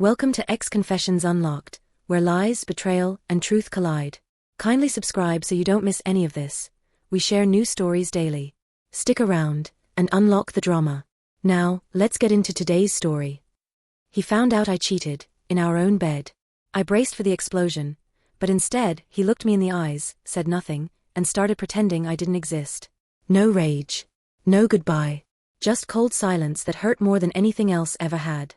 Welcome to Ex Confessions Unlocked, where lies, betrayal, and truth collide. Kindly subscribe so you don't miss any of this. We share new stories daily. Stick around and unlock the drama. Now, let's get into today's story. He found out I cheated, in our own bed. I braced for the explosion, but instead, he looked me in the eyes, said nothing, and started pretending I didn't exist. No rage. No goodbye. Just cold silence that hurt more than anything else ever had.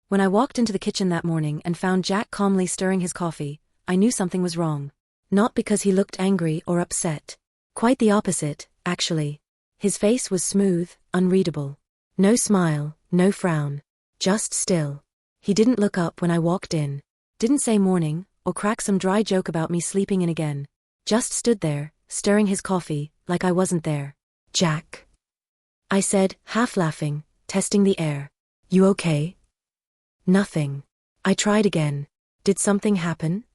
When I walked into the kitchen that morning and found Jack calmly stirring his coffee, I knew something was wrong. Not because he looked angry or upset. Quite the opposite, actually. His face was smooth, unreadable. No smile, no frown. Just still. He didn't look up when I walked in. Didn't say morning, or crack some dry joke about me sleeping in again. Just stood there, stirring his coffee, like I wasn't there. "Jack," I said, half laughing, testing the air. "You okay?" "Nothing." I tried again. "Did something happen?"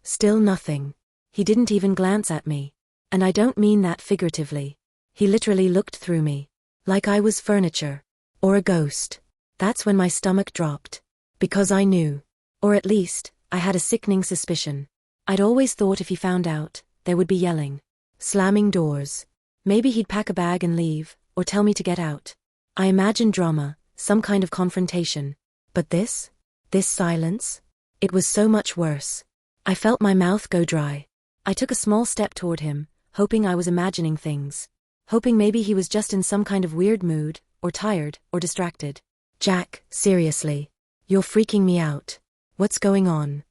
Still nothing. He didn't even glance at me. And I don't mean that figuratively. He literally looked through me. Like I was furniture. Or a ghost. That's when my stomach dropped. Because I knew. Or at least, I had a sickening suspicion. I'd always thought if he found out, there would be yelling. Slamming doors. Maybe he'd pack a bag and leave, or tell me to get out. I imagined drama, some kind of confrontation. But this silence? It was so much worse. I felt my mouth go dry. I took a small step toward him, hoping I was imagining things. Hoping maybe he was just in some kind of weird mood, or tired, or distracted. "Jack, seriously. You're freaking me out. What's going on?"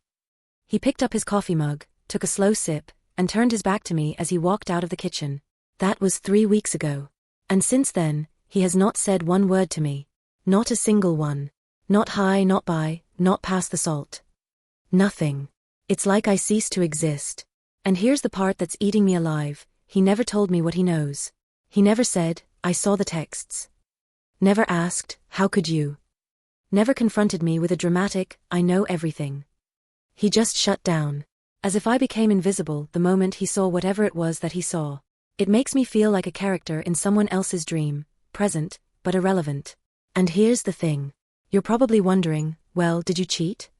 He picked up his coffee mug, took a slow sip, and turned his back to me as he walked out of the kitchen. That was 3 weeks ago. And since then, he has not said one word to me. Not a single one. Not hi, not bye, not pass the salt. Nothing. It's like I ceased to exist. And here's the part that's eating me alive. He never told me what he knows. He never said, "I saw the texts." Never asked, "How could you?" Never confronted me with a dramatic, "I know everything." He just shut down. As if I became invisible the moment he saw whatever it was that he saw. It makes me feel like a character in someone else's dream, present, but irrelevant. And here's the thing. You're probably wondering, well, did you cheat?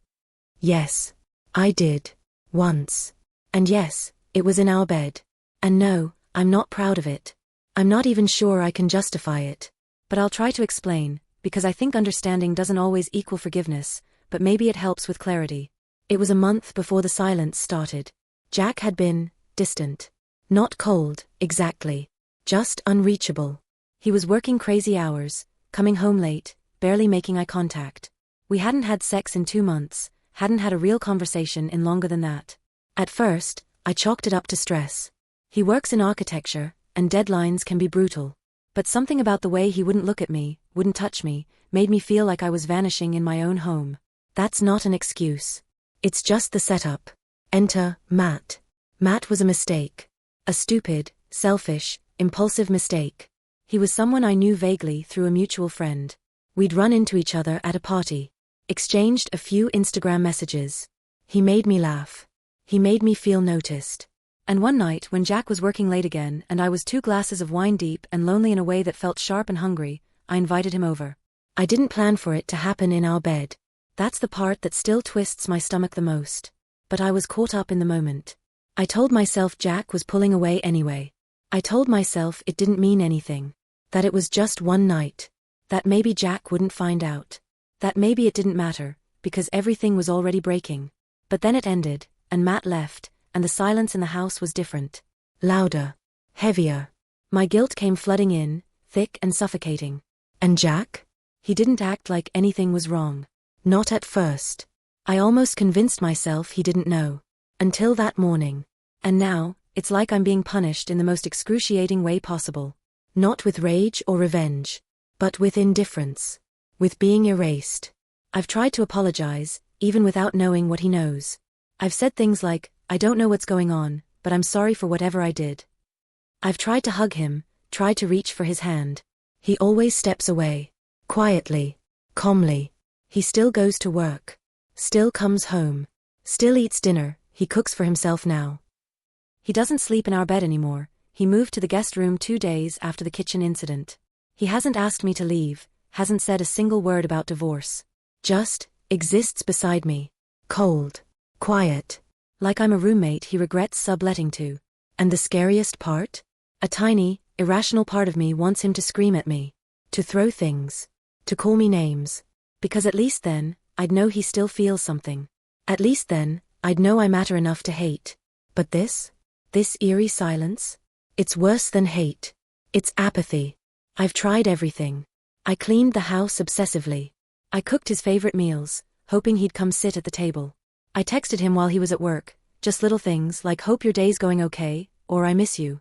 Yes. I did. Once. And yes, it was in our bed. And no, I'm not proud of it. I'm not even sure I can justify it. But I'll try to explain, because I think understanding doesn't always equal forgiveness, but maybe it helps with clarity. It was a month before the silence started. Jack had been distant. Not cold, exactly. Just unreachable. He was working crazy hours, coming home late, barely making eye contact. We hadn't had sex in 2 months, hadn't had a real conversation in longer than that. At first, I chalked it up to stress. He works in architecture, and deadlines can be brutal. But something about the way he wouldn't look at me, wouldn't touch me, made me feel like I was vanishing in my own home. That's not an excuse. It's just the setup. Enter Matt. Matt was a mistake. A stupid, selfish, impulsive mistake. He was someone I knew vaguely through a mutual friend. We'd run into each other at a party. Exchanged a few Instagram messages. He made me laugh. He made me feel noticed. And one night when Jack was working late again and I was 2 glasses of wine deep and lonely in a way that felt sharp and hungry, I invited him over. I didn't plan for it to happen in our bed. That's the part that still twists my stomach the most. But I was caught up in the moment. I told myself Jack was pulling away anyway. I told myself it didn't mean anything. That it was just one night. That maybe Jack wouldn't find out. That maybe it didn't matter, because everything was already breaking. But then it ended, and Matt left, and the silence in the house was different. Louder. Heavier. My guilt came flooding in, thick and suffocating. And Jack? He didn't act like anything was wrong. Not at first. I almost convinced myself he didn't know. Until that morning. And now, it's like I'm being punished in the most excruciating way possible. Not with rage or revenge. But with indifference. With being erased. I've tried to apologize, even without knowing what he knows. I've said things like, "I don't know what's going on, but I'm sorry for whatever I did." I've tried to hug him, tried to reach for his hand. He always steps away. Quietly. Calmly. He still goes to work. Still comes home. Still eats dinner. He cooks for himself now. He doesn't sleep in our bed anymore. He moved to the guest room 2 days after the kitchen incident. He hasn't asked me to leave, hasn't said a single word about divorce. Just, exists beside me. Cold. Quiet. Like I'm a roommate he regrets subletting to. And the scariest part? A tiny, irrational part of me wants him to scream at me. To throw things. To call me names. Because at least then, I'd know he still feels something. At least then, I'd know I matter enough to hate. But this eerie silence? It's worse than hate. It's apathy. I've tried everything. I cleaned the house obsessively. I cooked his favorite meals, hoping he'd come sit at the table. I texted him while he was at work, just little things like hope your day's going okay, or I miss you.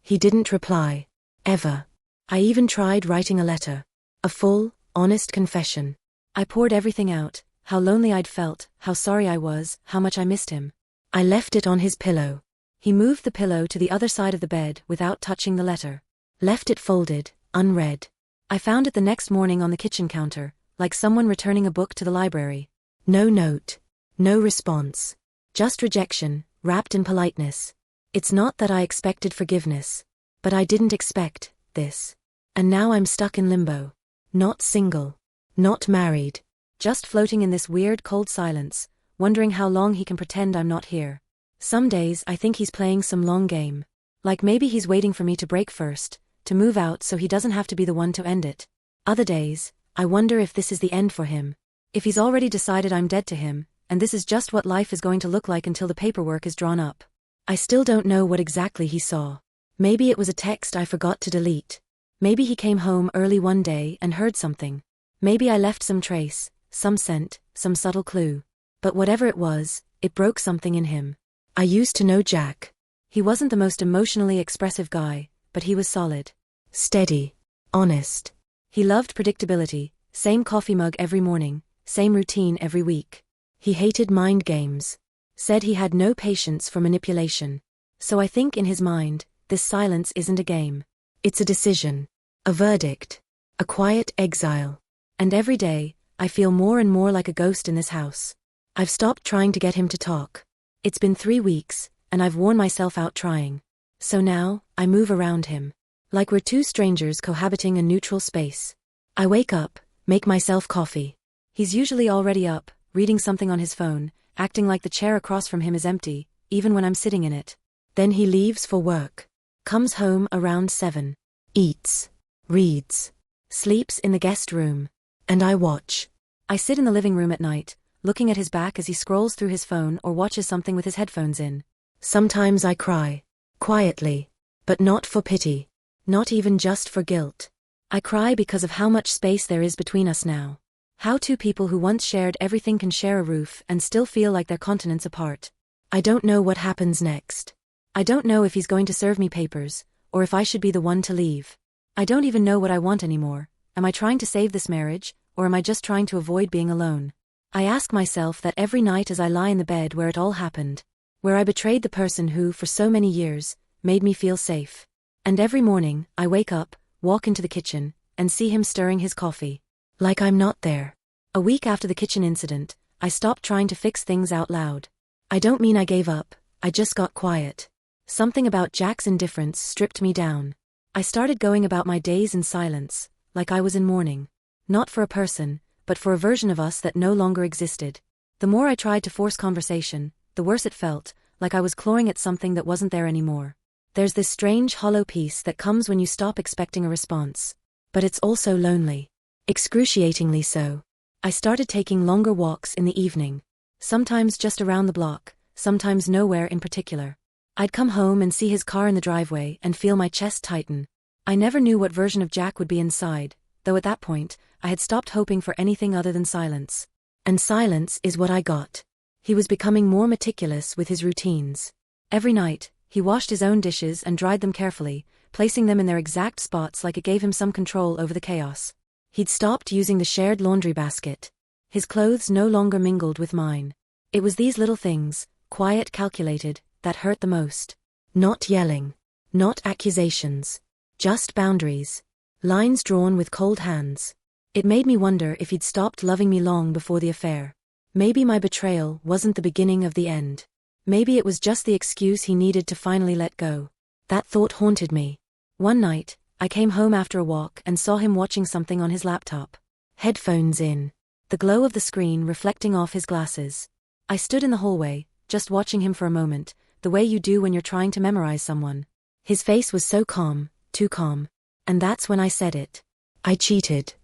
He didn't reply. Ever. I even tried writing a letter. A full, honest confession. I poured everything out, how lonely I'd felt, how sorry I was, how much I missed him. I left it on his pillow. He moved the pillow to the other side of the bed without touching the letter. Left it folded, unread. I found it the next morning on the kitchen counter, like someone returning a book to the library. No note. No response. Just rejection, wrapped in politeness. It's not that I expected forgiveness. But I didn't expect this. And now I'm stuck in limbo. Not single. Not married. Just floating in this weird cold silence, wondering how long he can pretend I'm not here. Some days I think he's playing some long game. Like maybe he's waiting for me to break first, to move out so he doesn't have to be the one to end it. Other days, I wonder if this is the end for him. If he's already decided I'm dead to him, and this is just what life is going to look like until the paperwork is drawn up. I still don't know what exactly he saw. Maybe it was a text I forgot to delete. Maybe he came home early one day and heard something. Maybe I left some trace, some scent, some subtle clue. But whatever it was, it broke something in him. I used to know Jack. He wasn't the most emotionally expressive guy, but he was solid. Steady. Honest. He loved predictability, same coffee mug every morning, same routine every week. He hated mind games. Said he had no patience for manipulation. So I think in his mind, this silence isn't a game. It's a decision. A verdict. A quiet exile. And every day, I feel more and more like a ghost in this house. I've stopped trying to get him to talk. It's been 3 weeks, and I've worn myself out trying. So now, I move around him. Like we're two strangers cohabiting a neutral space. I wake up, make myself coffee. He's usually already up, reading something on his phone, acting like the chair across from him is empty, even when I'm sitting in it. Then he leaves for work. Comes home around 7. Eats. Reads. Sleeps in the guest room. And I watch. I sit in the living room at night, looking at his back as he scrolls through his phone or watches something with his headphones in. Sometimes I cry. Quietly. But not for pity. Not even just for guilt. I cry because of how much space there is between us now. How two people who once shared everything can share a roof and still feel like they're continents apart. I don't know what happens next. I don't know if he's going to serve me papers, or if I should be the one to leave. I don't even know what I want anymore. Am I trying to save this marriage, or am I just trying to avoid being alone? I ask myself that every night as I lie in the bed where it all happened. Where I betrayed the person who, for so many years, made me feel safe. And every morning, I wake up, walk into the kitchen, and see him stirring his coffee. Like I'm not there. A week after the kitchen incident, I stopped trying to fix things out loud. I don't mean I gave up, I just got quiet. Something about Jack's indifference stripped me down. I started going about my days in silence, like I was in mourning. Not for a person, but for a version of us that no longer existed. The more I tried to force conversation, the worse it felt, like I was clawing at something that wasn't there anymore. There's this strange hollow peace that comes when you stop expecting a response. But it's also lonely. Excruciatingly so. I started taking longer walks in the evening. Sometimes just around the block, sometimes nowhere in particular. I'd come home and see his car in the driveway and feel my chest tighten. I never knew what version of Jack would be inside, though at that point, I had stopped hoping for anything other than silence. And silence is what I got. He was becoming more meticulous with his routines. Every night, he washed his own dishes and dried them carefully, placing them in their exact spots like it gave him some control over the chaos. He'd stopped using the shared laundry basket. His clothes no longer mingled with mine. It was these little things, quiet, calculated, that hurt the most. Not yelling. Not accusations. Just boundaries. Lines drawn with cold hands. It made me wonder if he'd stopped loving me long before the affair. Maybe my betrayal wasn't the beginning of the end. Maybe it was just the excuse he needed to finally let go. That thought haunted me. One night, I came home after a walk and saw him watching something on his laptop. Headphones in. The the glow of the screen reflecting off his glasses. I stood in the hallway, just watching him for a moment, the way you do when you're trying to memorize someone. His face was so calm, too calm. And that's when I said it. I cheated.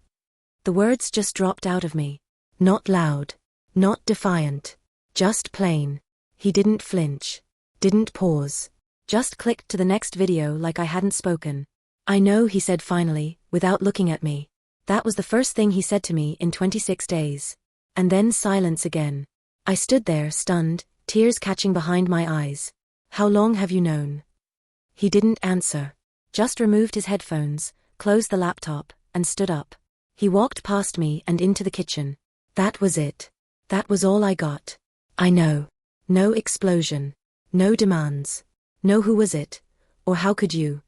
The words just dropped out of me. Not loud. Not defiant. Just plain. He didn't flinch. Didn't pause. Just clicked to the next video like I hadn't spoken. I know, he said finally, without looking at me. That was the first thing he said to me in 26 days. And then silence again. I stood there, stunned, tears catching behind my eyes. How long have you known? He didn't answer. Just removed his headphones, closed the laptop, and stood up. He walked past me and into the kitchen. That was it. That was all I got. I know. No explosion. No demands. No who was it, or how could you?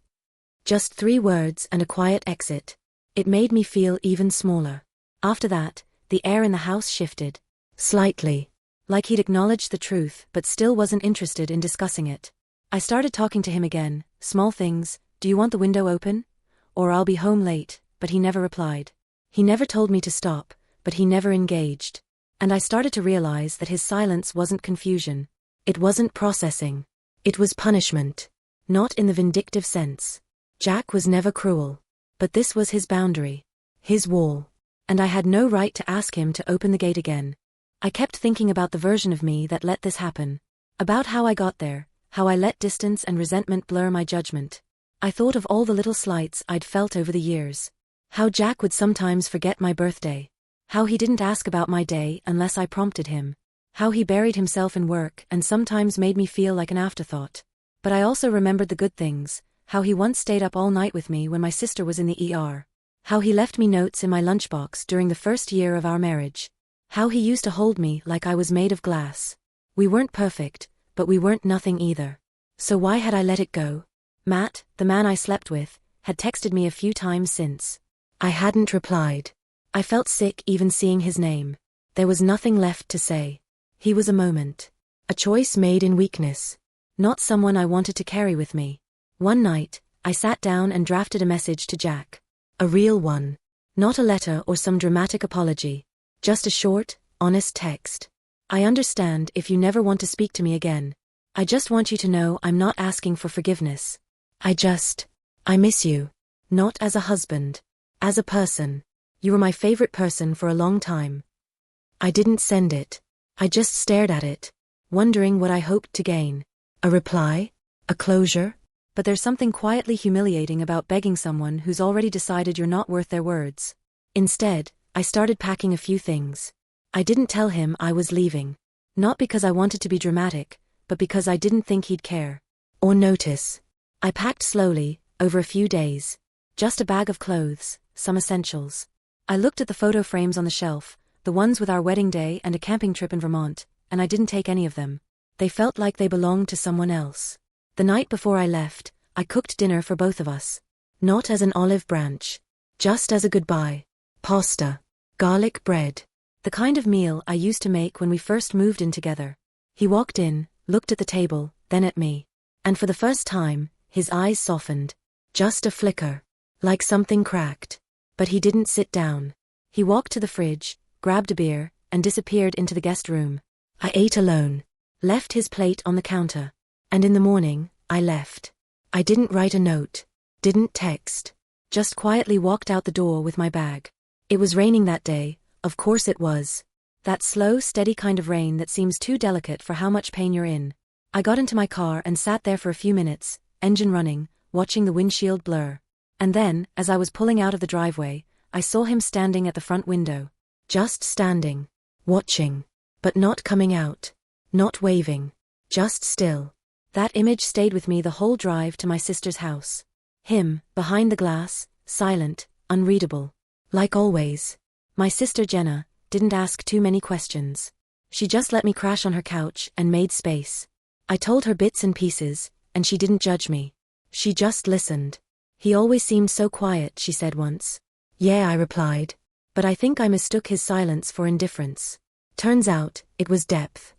Just 3 words and a quiet exit. It made me feel even smaller. After that, the air in the house shifted. Slightly. Like he'd acknowledged the truth but still wasn't interested in discussing it. I started talking to him again, small things, do you want the window open? Or I'll be home late, but he never replied. He never told me to stop, but he never engaged. And I started to realize that his silence wasn't confusion. It wasn't processing. It was punishment. Not in the vindictive sense. Jack was never cruel. But this was his boundary. His wall. And I had no right to ask him to open the gate again. I kept thinking about the version of me that let this happen. About how I got there, how I let distance and resentment blur my judgment. I thought of all the little slights I'd felt over the years. How Jack would sometimes forget my birthday. How he didn't ask about my day unless I prompted him. How he buried himself in work and sometimes made me feel like an afterthought. But I also remembered the good things, how he once stayed up all night with me when my sister was in the ER. How he left me notes in my lunchbox during the first year of our marriage. How he used to hold me like I was made of glass. We weren't perfect, but we weren't nothing either. So why had I let it go? Matt, the man I slept with, had texted me a few times since. I hadn't replied. I felt sick even seeing his name. There was nothing left to say. He was a moment. A choice made in weakness. Not someone I wanted to carry with me. One night, I sat down and drafted a message to Jack. A real one. Not a letter or some dramatic apology. Just a short, honest text. I understand if you never want to speak to me again. I just want you to know I'm not asking for forgiveness. I miss you. Not as a husband. As a person. You were my favorite person for a long time. I didn't send it. I just stared at it, wondering what I hoped to gain. A reply? A closure? But there's something quietly humiliating about begging someone who's already decided you're not worth their words. Instead, I started packing a few things. I didn't tell him I was leaving. Not because I wanted to be dramatic, but because I didn't think he'd care. Or notice. I packed slowly, over a few days. Just a bag of clothes, some essentials. I looked at the photo frames on the shelf, the ones with our wedding day and a camping trip in Vermont, and I didn't take any of them. They felt like they belonged to someone else. The night before I left, I cooked dinner for both of us. Not as an olive branch. Just as a goodbye. Pasta. Garlic bread. The kind of meal I used to make when we first moved in together. He walked in, looked at the table, then at me. And for the first time, his eyes softened. Just a flicker. Like something cracked. But he didn't sit down. He walked to the fridge, grabbed a beer, and disappeared into the guest room. I ate alone. Left his plate on the counter. And in the morning, I left. I didn't write a note. Didn't text. Just quietly walked out the door with my bag. It was raining that day, of course it was. That slow, steady kind of rain that seems too delicate for how much pain you're in. I got into my car and sat there for a few minutes, engine running, watching the windshield blur. And then, as I was pulling out of the driveway, I saw him standing at the front window. Just standing. Watching. But not coming out. Not waving. Just still. That image stayed with me the whole drive to my sister's house. Him, behind the glass, silent, unreadable. Like always. My sister Jenna didn't ask too many questions. She just let me crash on her couch and made space. I told her bits and pieces, and she didn't judge me. She just listened. He always seemed so quiet, she said once. Yeah, I replied. But I think I mistook his silence for indifference. Turns out, it was depth.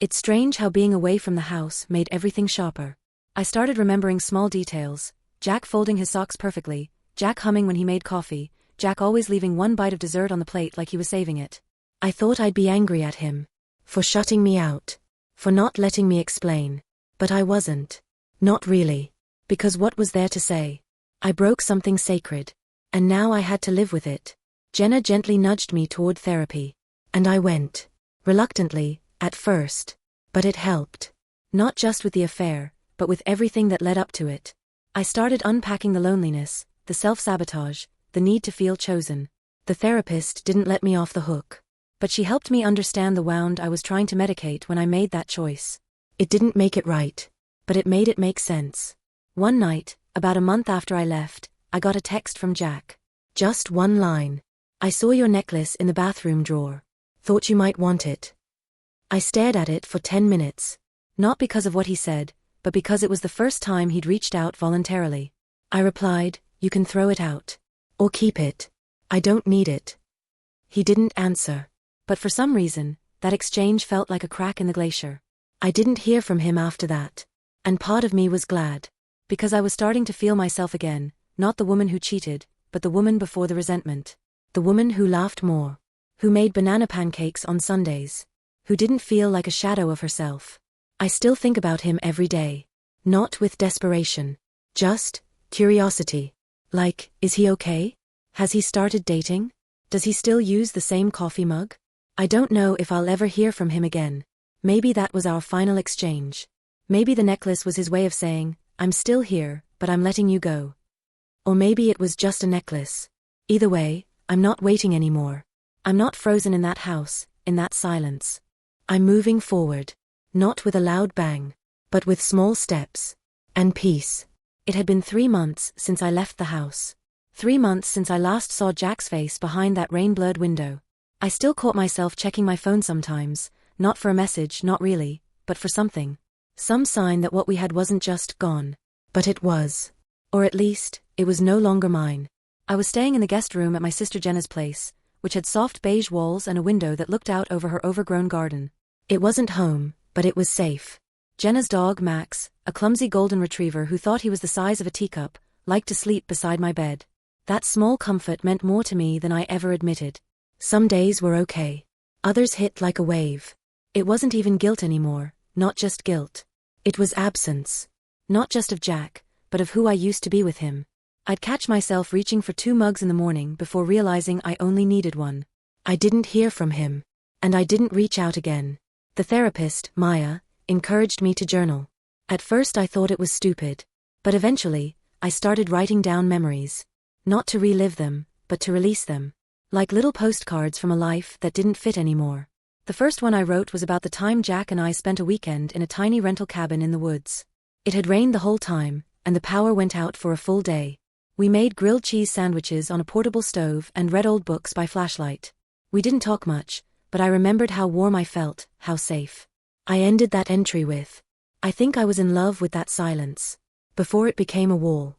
It's strange how being away from the house made everything sharper. I started remembering small details. Jack folding his socks perfectly, Jack humming when he made coffee, Jack always leaving one bite of dessert on the plate like he was saving it. I thought I'd be angry at him. For shutting me out. For not letting me explain. But I wasn't. Not really. Because what was there to say? I broke something sacred. And now I had to live with it. Jenna gently nudged me toward therapy. And I went. Reluctantly, at first. But it helped. Not just with the affair, but with everything that led up to it. I started unpacking the loneliness, the self-sabotage, the need to feel chosen. The therapist didn't let me off the hook. But she helped me understand the wound I was trying to medicate when I made that choice. It didn't make it right. But it made it make sense. One night, about a month after I left, I got a text from Jack. Just one line. I saw your necklace in the bathroom drawer. Thought you might want it. I stared at it for 10 minutes. Not because of what he said, but because it was the first time he'd reached out voluntarily. I replied, you can throw it out. Or keep it. I don't need it. He didn't answer. But for some reason, that exchange felt like a crack in the glacier. I didn't hear from him after that. And part of me was glad. Because I was starting to feel myself again, not the woman who cheated, but the woman before the resentment. The woman who laughed more. Who made banana pancakes on Sundays. Who didn't feel like a shadow of herself. I still think about him every day. Not with desperation. Just curiosity. Like, is he okay? Has he started dating? Does he still use the same coffee mug? I don't know if I'll ever hear from him again. Maybe that was our final exchange. Maybe the necklace was his way of saying, I'm still here, but I'm letting you go. Or maybe it was just a necklace. Either way, I'm not waiting anymore. I'm not frozen in that house, in that silence. I'm moving forward. Not with a loud bang. But with small steps. And peace. It had been 3 months since I left the house. 3 months since I last saw Jack's face behind that rain-blurred window. I still caught myself checking my phone sometimes, not for a message, not really, but for something. Some sign that what we had wasn't just gone. But it was. Or at least, it was no longer mine. I was staying in the guest room at my sister Jenna's place, which had soft beige walls and a window that looked out over her overgrown garden. It wasn't home, but it was safe. Jenna's dog, Max, a clumsy golden retriever who thought he was the size of a teacup, liked to sleep beside my bed. That small comfort meant more to me than I ever admitted. Some days were okay. Others hit like a wave. It wasn't even guilt anymore, not just guilt. It was absence. Not just of Jack, but of who I used to be with him. I'd catch myself reaching for 2 mugs in the morning before realizing I only needed one. I didn't hear from him. And I didn't reach out again. The therapist, Maya, encouraged me to journal. At first I thought it was stupid. But eventually, I started writing down memories. Not to relive them, but to release them. Like little postcards from a life that didn't fit anymore. The first one I wrote was about the time Jack and I spent a weekend in a tiny rental cabin in the woods. It had rained the whole time, and the power went out for a full day. We made grilled cheese sandwiches on a portable stove and read old books by flashlight. We didn't talk much, but I remembered how warm I felt, how safe. I ended that entry with, I think I was in love with that silence. Before it became a wall.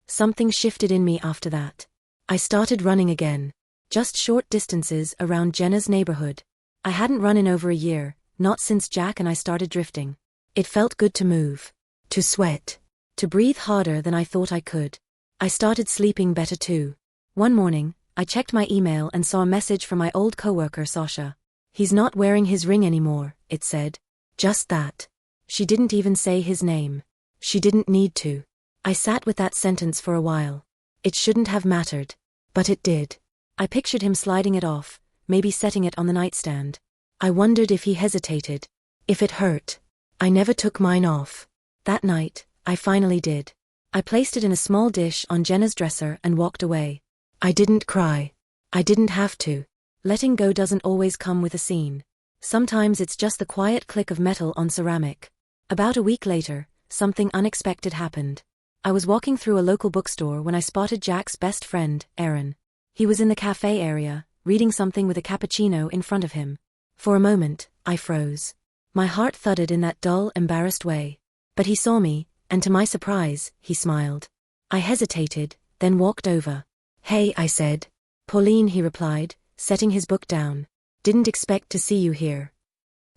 Something shifted in me after that. I started running again. Just short distances around Jenna's neighborhood. I hadn't run in over a year, not since Jack and I started drifting. It felt good to move. To sweat. To breathe harder than I thought I could. I started sleeping better too. One morning, I checked my email and saw a message from my old coworker Sasha. He's not wearing his ring anymore, it said. Just that. She didn't even say his name. She didn't need to. I sat with that sentence for a while. It shouldn't have mattered. But it did. I pictured him sliding it off, maybe setting it on the nightstand. I wondered if he hesitated. If it hurt. I never took mine off. That night, I finally did. I placed it in a small dish on Jenna's dresser and walked away. I didn't cry. I didn't have to. Letting go doesn't always come with a scene. Sometimes it's just the quiet click of metal on ceramic. About a week later, something unexpected happened. I was walking through a local bookstore when I spotted Jack's best friend, Aaron. He was in the cafe area, reading something with a cappuccino in front of him. For a moment, I froze. My heart thudded in that dull, embarrassed way. But he saw me, and to my surprise, he smiled. I hesitated, then walked over. Hey, I said. Pauline, he replied, setting his book down. Didn't expect to see you here.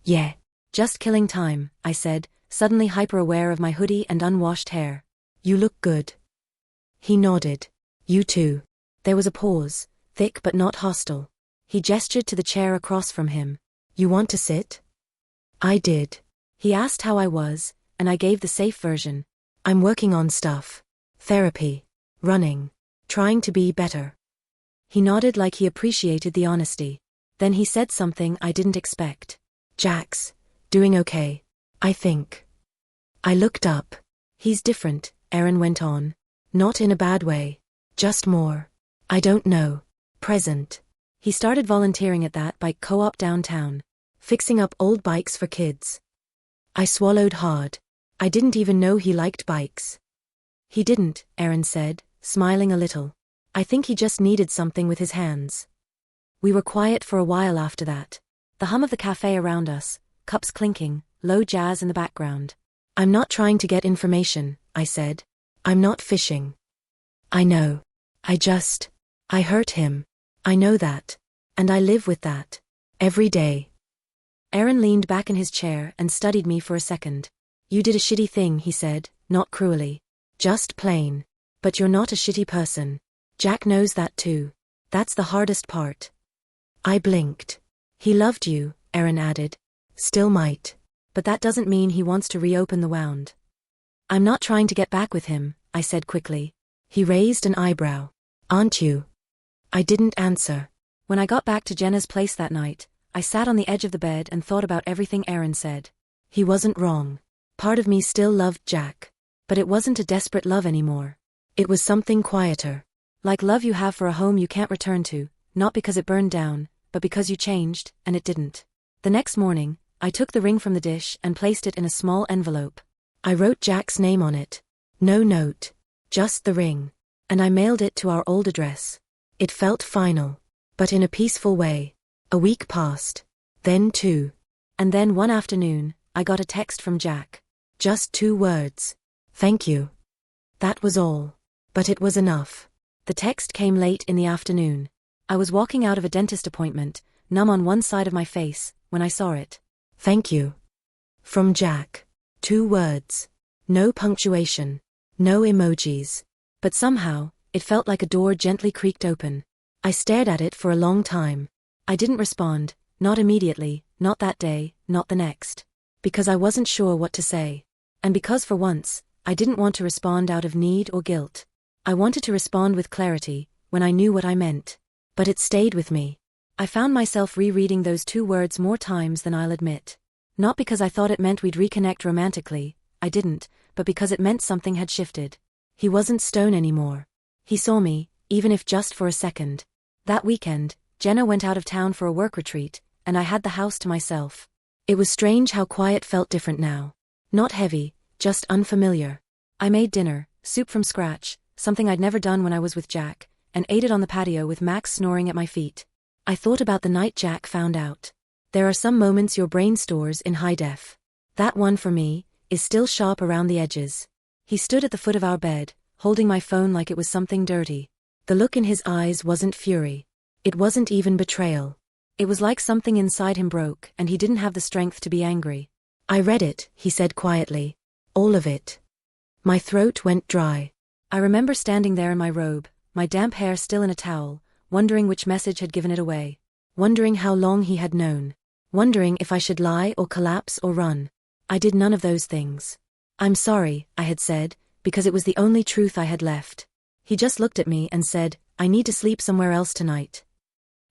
Yeah. Just killing time, I said, suddenly hyper-aware of my hoodie and unwashed hair. You look good. He nodded. You too. There was a pause, thick but not hostile. He gestured to the chair across from him. You want to sit? I did. He asked how I was, and I gave the safe version. I'm working on stuff. Therapy. Running. Trying to be better. He nodded like he appreciated the honesty. Then he said something I didn't expect. Jack's doing okay, I think. I looked up. He's different, Aaron went on. Not in a bad way. Just more, I don't know, present. He started volunteering at that bike co-op downtown. Fixing up old bikes for kids. I swallowed hard. I didn't even know he liked bikes. He didn't, Aaron said, smiling a little. I think he just needed something with his hands. We were quiet for a while after that. The hum of the cafe around us, cups clinking, low jazz in the background. I'm not trying to get information, I said. I'm not fishing. I know. I hurt him. I know that. And I live with that. Every day. Aaron leaned back in his chair and studied me for a second. You did a shitty thing, he said, not cruelly. Just plain. But you're not a shitty person. Jack knows that too. That's the hardest part. I blinked. He loved you, Aaron added. Still might. But that doesn't mean he wants to reopen the wound. I'm not trying to get back with him, I said quickly. He raised an eyebrow. Aren't you? I didn't answer. When I got back to Jenna's place that night, I sat on the edge of the bed and thought about everything Aaron said. He wasn't wrong. Part of me still loved Jack. But it wasn't a desperate love anymore. It was something quieter. Like love you have for a home you can't return to, not because it burned down, but because you changed, and it didn't. The next morning, I took the ring from the dish and placed it in a small envelope. I wrote Jack's name on it. No note. Just the ring. And I mailed it to our old address. It felt final. But in a peaceful way. A week passed. Then 2. And then one afternoon, I got a text from Jack. Just 2 words. Thank you. That was all. But it was enough. The text came late in the afternoon. I was walking out of a dentist appointment, numb on one side of my face, when I saw it. Thank you. From Jack. 2 words. No punctuation. No emojis. But somehow, it felt like a door gently creaked open. I stared at it for a long time. I didn't respond, not immediately, not that day, not the next. Because I wasn't sure what to say. And because for once, I didn't want to respond out of need or guilt. I wanted to respond with clarity, when I knew what I meant. But it stayed with me. I found myself rereading those 2 words more times than I'll admit. Not because I thought it meant we'd reconnect romantically, I didn't, but because it meant something had shifted. He wasn't stone anymore. He saw me, even if just for a second. That weekend, Jenna went out of town for a work retreat, and I had the house to myself. It was strange how quiet felt different now. Not heavy, just unfamiliar. I made dinner, soup from scratch, something I'd never done when I was with Jack, and ate it on the patio with Max snoring at my feet. I thought about the night Jack found out. There are some moments your brain stores in high def. That one for me, is still sharp around the edges. He stood at the foot of our bed, holding my phone like it was something dirty. The look in his eyes wasn't fury. It wasn't even betrayal. It was like something inside him broke and he didn't have the strength to be angry. I read it, he said quietly. All of it. My throat went dry. I remember standing there in my robe, my damp hair still in a towel, wondering which message had given it away. Wondering how long he had known. Wondering if I should lie or collapse or run. I did none of those things. I'm sorry, I had said, because it was the only truth I had left. He just looked at me and said, I need to sleep somewhere else tonight.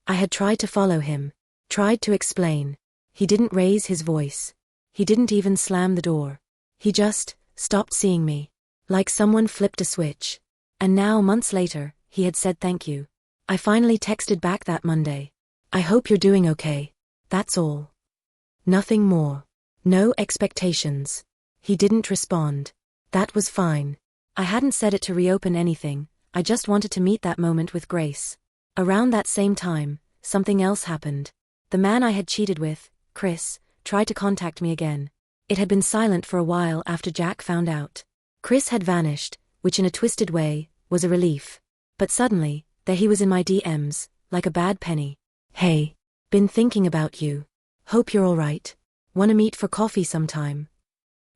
I had tried to follow him. Tried to explain. He didn't raise his voice. He didn't even slam the door. He just stopped seeing me. Like someone flipped a switch. And now, months later, he had said thank you. I finally texted back that Monday. I hope you're doing okay. That's all. Nothing more. No expectations. He didn't respond. That was fine. I hadn't said it to reopen anything, I just wanted to meet that moment with grace. Around that same time, something else happened. The man I had cheated with, Chris, tried to contact me again. It had been silent for a while after Jack found out. Chris had vanished, which in a twisted way, was a relief. But suddenly, there he was in my DMs, like a bad penny. Hey. Been thinking about you. Hope you're alright. Wanna meet for coffee sometime?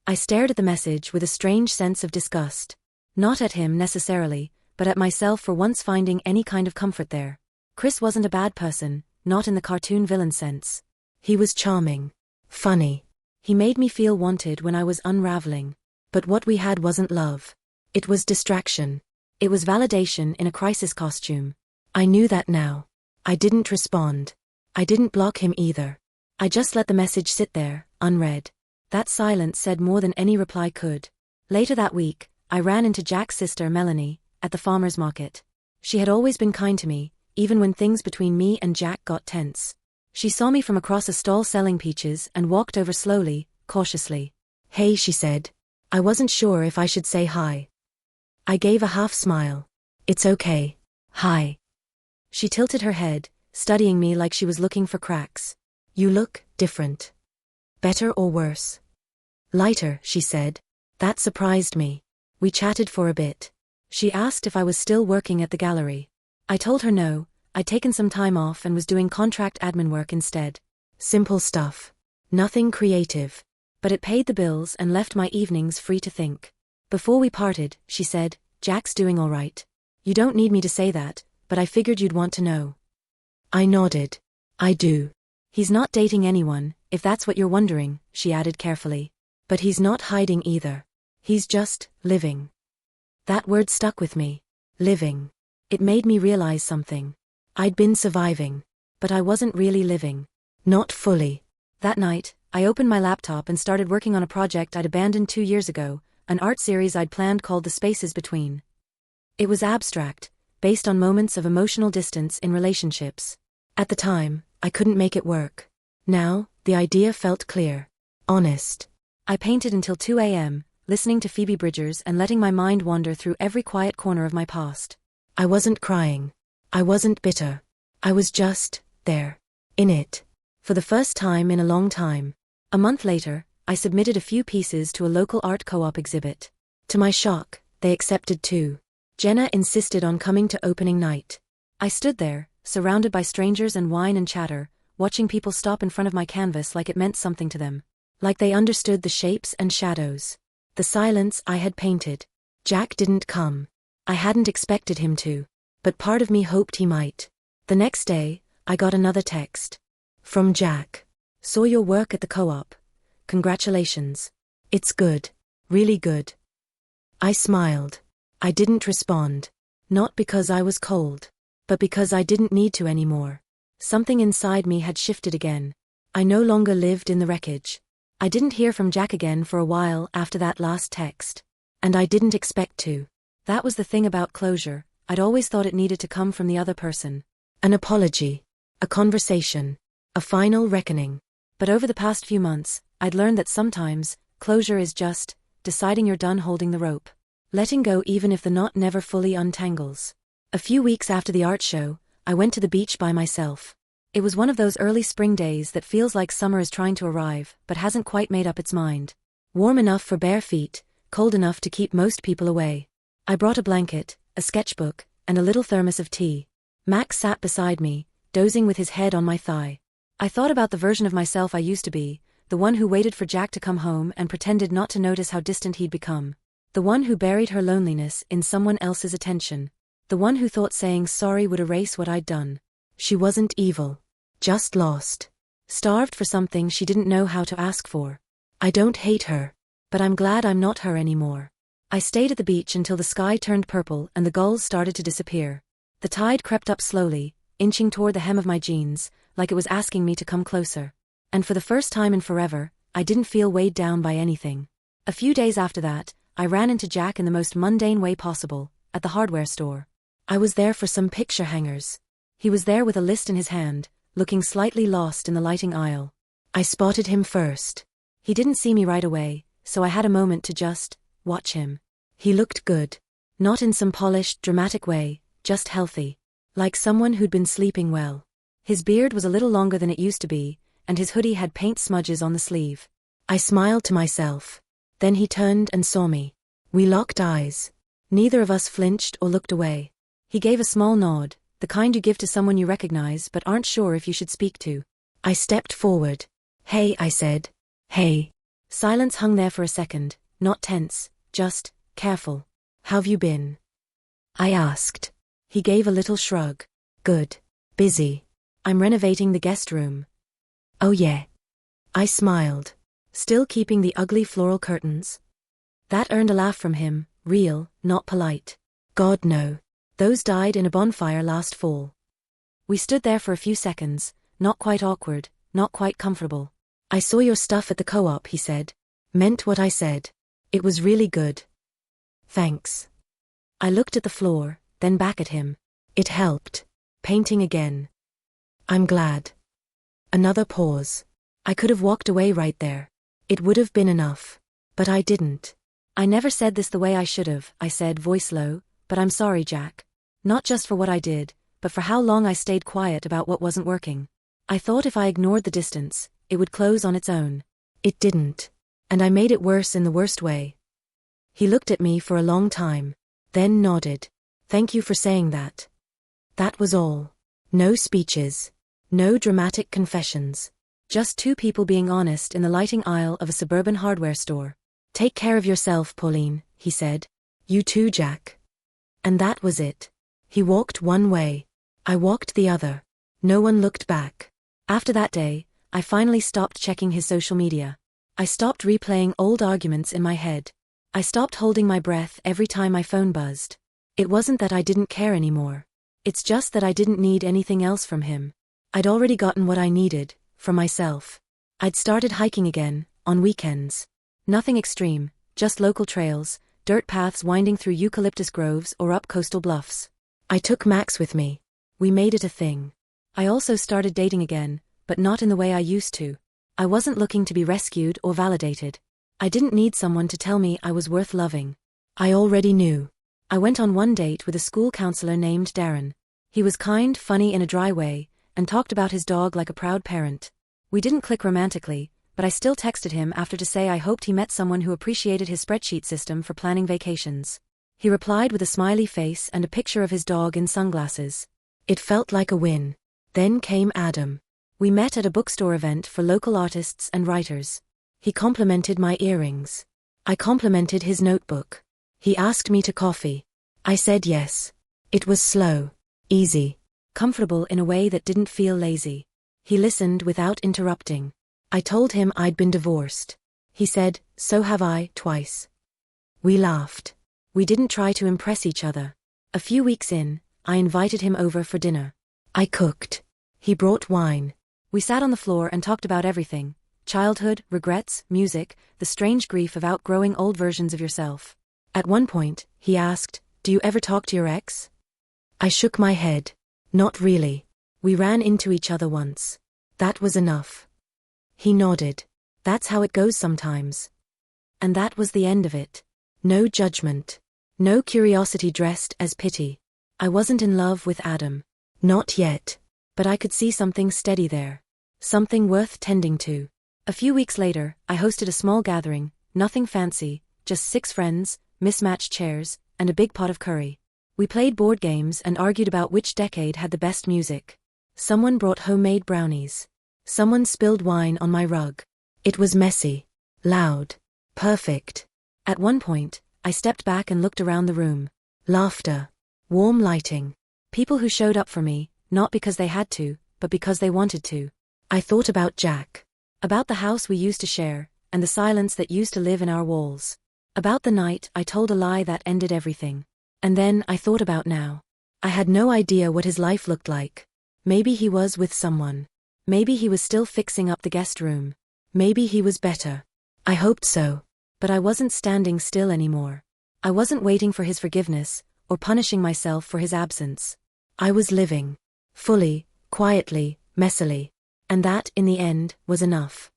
I stared at the message with a strange sense of disgust. Not at him necessarily, but at myself for once finding any kind of comfort there. Chris wasn't a bad person, not in the cartoon villain sense. He was charming. Funny. He made me feel wanted when I was unraveling. But what we had wasn't love. It was distraction. It was validation in a crisis costume. I knew that now. I didn't respond. I didn't block him either. I just let the message sit there, unread. That silence said more than any reply could. Later that week, I ran into Jack's sister Melanie, at the farmer's market. She had always been kind to me, even when things between me and Jack got tense. She saw me from across a stall selling peaches and walked over slowly, cautiously. "Hey," she said. I wasn't sure if I should say hi. I gave a half smile. "It's okay. Hi." She tilted her head, studying me like she was looking for cracks. "You look different. Better or worse?" "Lighter," she said. That surprised me. We chatted for a bit. She asked if I was still working at the gallery. I told her no, I'd taken some time off and was doing contract admin work instead. Simple stuff. Nothing creative. But it paid the bills and left my evenings free to think. Before we parted, she said, "Jack's doing all right. You don't need me to say that, but I figured you'd want to know." I nodded. "I do. He's not dating anyone, if that's what you're wondering," she added carefully. "But he's not hiding either. He's just living." That word stuck with me. Living. It made me realize something. I'd been surviving. But I wasn't really living. Not fully. That night, I opened my laptop and started working on a project I'd abandoned 2 years ago, an art series I'd planned called The Spaces Between. It was abstract, based on moments of emotional distance in relationships. At the time, I couldn't make it work. Now, the idea felt clear. Honest. I painted until 2 a.m., listening to Phoebe Bridgers and letting my mind wander through every quiet corner of my past. I wasn't crying. I wasn't bitter. I was just there. In it. For the first time in a long time. A month later, I submitted a few pieces to a local art co-op exhibit. To my shock, they accepted too. Jenna insisted on coming to opening night. I stood there, surrounded by strangers and wine and chatter, watching people stop in front of my canvas like it meant something to them. Like they understood the shapes and shadows. The silence I had painted. Jack didn't come. I hadn't expected him to. But part of me hoped he might. The next day, I got another text. From Jack. "Saw your work at the co-op. Congratulations. It's good. Really good." I smiled. I didn't respond. Not because I was cold. But because I didn't need to anymore. Something inside me had shifted again. I no longer lived in the wreckage. I didn't hear from Jack again for a while after that last text. And I didn't expect to. That was the thing about closure. I'd always thought it needed to come from the other person. An apology. A conversation. A final reckoning. But over the past few months, I'd learned that sometimes, closure is just deciding you're done holding the rope. Letting go even if the knot never fully untangles. A few weeks after the art show, I went to the beach by myself. It was one of those early spring days that feels like summer is trying to arrive, but hasn't quite made up its mind. Warm enough for bare feet, cold enough to keep most people away. I brought a blanket, a sketchbook, and a little thermos of tea. Max sat beside me, dozing with his head on my thigh. I thought about the version of myself I used to be, the one who waited for Jack to come home and pretended not to notice how distant he'd become. The one who buried her loneliness in someone else's attention. The one who thought saying sorry would erase what I'd done. She wasn't evil. Just lost. Starved for something she didn't know how to ask for. I don't hate her. But I'm glad I'm not her anymore. I stayed at the beach until the sky turned purple and the gulls started to disappear. The tide crept up slowly, inching toward the hem of my jeans, like it was asking me to come closer. And for the first time in forever, I didn't feel weighed down by anything. A few days after that, I ran into Jack in the most mundane way possible, at the hardware store. I was there for some picture hangers. He was there with a list in his hand, looking slightly lost in the lighting aisle. I spotted him first. He didn't see me right away, so I had a moment to just watch him. He looked good. Not in some polished, dramatic way, just healthy. Like someone who'd been sleeping well. His beard was a little longer than it used to be, and his hoodie had paint smudges on the sleeve. I smiled to myself. Then he turned and saw me. We locked eyes. Neither of us flinched or looked away. He gave a small nod, the kind you give to someone you recognize but aren't sure if you should speak to. I stepped forward. "Hey," I said. "Hey." Silence hung there for a second, not tense, just careful. "How've you been?" I asked. He gave a little shrug. Good. Busy. I'm renovating the guest room. Oh yeah. I smiled. Still keeping the ugly floral curtains? That earned a laugh from him, real, not polite. God no. Those died in a bonfire last fall. We stood there for a few seconds, not quite awkward, not quite comfortable. I saw your stuff at the co-op, he said. Meant what I said. It was really good. Thanks. I looked at the floor, then back at him. It helped. Painting again. I'm glad. Another pause. I could have walked away right there. It would have been enough. But I didn't. I never said this the way I should have, I said, voice low, but I'm sorry, Jack. Not just for what I did, but for how long I stayed quiet about what wasn't working. I thought if I ignored the distance, it would close on its own. It didn't. And I made it worse in the worst way. He looked at me for a long time, then nodded. Thank you for saying that. That was all. No speeches. No dramatic confessions. Just two people being honest in the lighting aisle of a suburban hardware store. Take care of yourself, Pauline, he said. You too, Jack. And that was it. He walked one way. I walked the other. No one looked back. After that day, I finally stopped checking his social media. I stopped replaying old arguments in my head. I stopped holding my breath every time my phone buzzed. It wasn't that I didn't care anymore. It's just that I didn't need anything else from him. I'd already gotten what I needed, from myself. I'd started hiking again, on weekends. Nothing extreme, just local trails, dirt paths winding through eucalyptus groves or up coastal bluffs. I took Max with me. We made it a thing. I also started dating again, but not in the way I used to. I wasn't looking to be rescued or validated. I didn't need someone to tell me I was worth loving. I already knew. I went on one date with a school counselor named Darren. He was kind, funny in a dry way, and talked about his dog like a proud parent. We didn't click romantically, but I still texted him after to say I hoped he met someone who appreciated his spreadsheet system for planning vacations. He replied with a smiley face and a picture of his dog in sunglasses. It felt like a win. Then came Adam. We met at a bookstore event for local artists and writers. He complimented my earrings. I complimented his notebook. He asked me to coffee. I said yes. It was slow, easy, comfortable in a way that didn't feel lazy. He listened without interrupting. I told him I'd been divorced. He said, so have I, twice. We laughed. We didn't try to impress each other. A few weeks in, I invited him over for dinner. I cooked. He brought wine. We sat on the floor and talked about everything. Childhood, regrets, music, the strange grief of outgrowing old versions of yourself. At one point, he asked, do you ever talk to your ex? I shook my head. Not really. We ran into each other once. That was enough. He nodded. That's how it goes sometimes. And that was the end of it. No judgment. No curiosity dressed as pity. I wasn't in love with Adam. Not yet. But I could see something steady there. Something worth tending to. A few weeks later, I hosted a small gathering, nothing fancy, just 6 friends, mismatched chairs, and a big pot of curry. We played board games and argued about which decade had the best music. Someone brought homemade brownies. Someone spilled wine on my rug. It was messy. Loud. Perfect. At one point, I stepped back and looked around the room. Laughter. Warm lighting. People who showed up for me, not because they had to, but because they wanted to. I thought about Jack. About the house we used to share, and the silence that used to live in our walls. About the night I told a lie that ended everything. And then I thought about now. I had no idea what his life looked like. Maybe he was with someone. Maybe he was still fixing up the guest room. Maybe he was better. I hoped so. But I wasn't standing still anymore. I wasn't waiting for his forgiveness, or punishing myself for his absence. I was living. Fully, quietly, messily. And that, in the end, was enough.